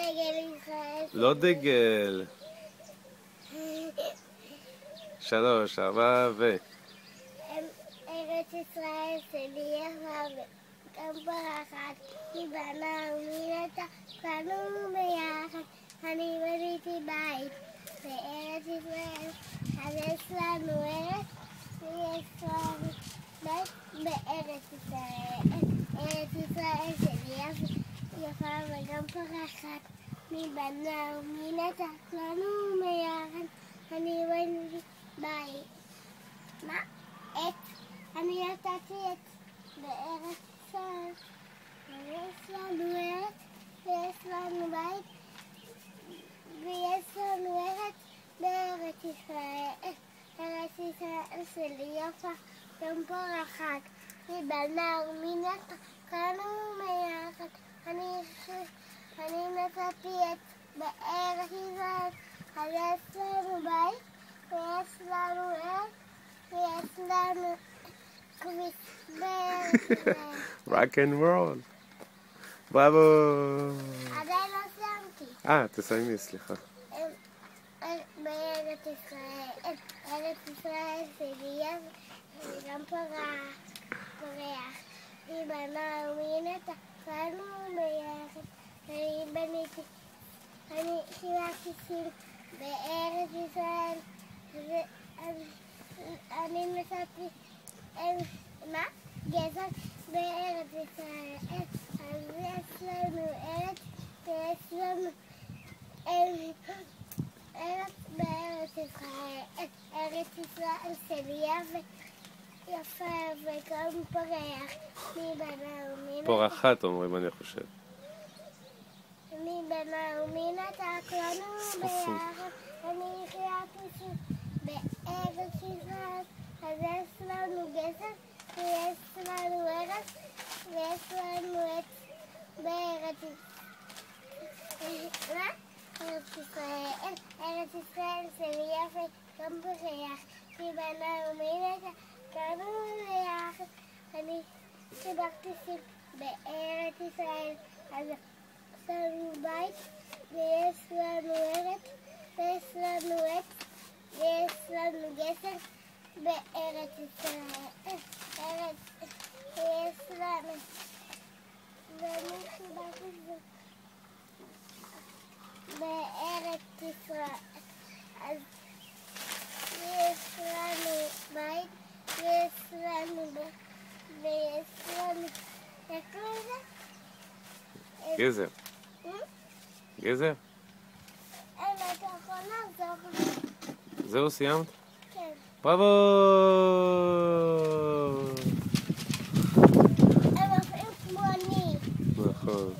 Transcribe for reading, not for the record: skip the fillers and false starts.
דגל ישראל. לא דגל. 3, 4 ו... ארץ ישראל שלי יפה וגם פרחת, היא בנה ומינתה, כולנו ביחד. אני בניתי בית בארץ ישראל, אז יש לנו ארץ ויש לנו בית בארץ ישראל. ארץ ישראל שלי יפה וגם פרחת, היא בנה ומינתה, כולנו ביחד. אני בניתי בית. מה? אני נתתי את בארץ ישראל, ויש לנו ארץ, ויש לנו בית, ויש לנו ארץ בארץ ישראל. ארץ ישראל שלי יפה, גם פורחת, היא בנה ומינתה, כולנו ביחד. אני נתתי את בארץ ישראל, אז יש לנו בית, ויש לנו ארץ, ויש לנו כביש בארץ ישראל. Rock and roll. בראבו. עדיין לא סיימתי. תסיימי, סליחה. בארץ ישראל, ארץ ישראל שלי יפה, גם פורח, היא בנה ומינתה, כולנו ביחד. אני חילקתי סיל בארץ ישראל, אני נתתי גזר בארץ ישראל, אז יש לנו ארץ ויש לנו ארץ בארץ ישראל. ארץ ישראל שלי יפה וגם פורח, מי בנה ומינתה. פורחת אומרים, אני חושב. מי בנה ומינתה, כולנו ביחד. אני חילקתי בארץ ישראל, אז יש לנו גזר ויש לנו ארץ ויש לנו עץ בארץ ישראל. ארץ ישראל שלי יפה, גם פורח, היא בנה ומינתה, כולנו ביחד. אני חיבקתי סיל בארץ ישראל, אז יש לנו בית ויש לנו ארץ ויש לנו עץ ויש לנו גזר בארץ ישראל. ויש לנו, ואני חיבקתי סיל בארץ ישראל, אז יש לנו בית ויש לנו איך קוראים לזה? גזר. גזר? אתה יכול לעזור לי? זהו, סיימת? כן. בראבו! הם עושים כמו אני. נכון.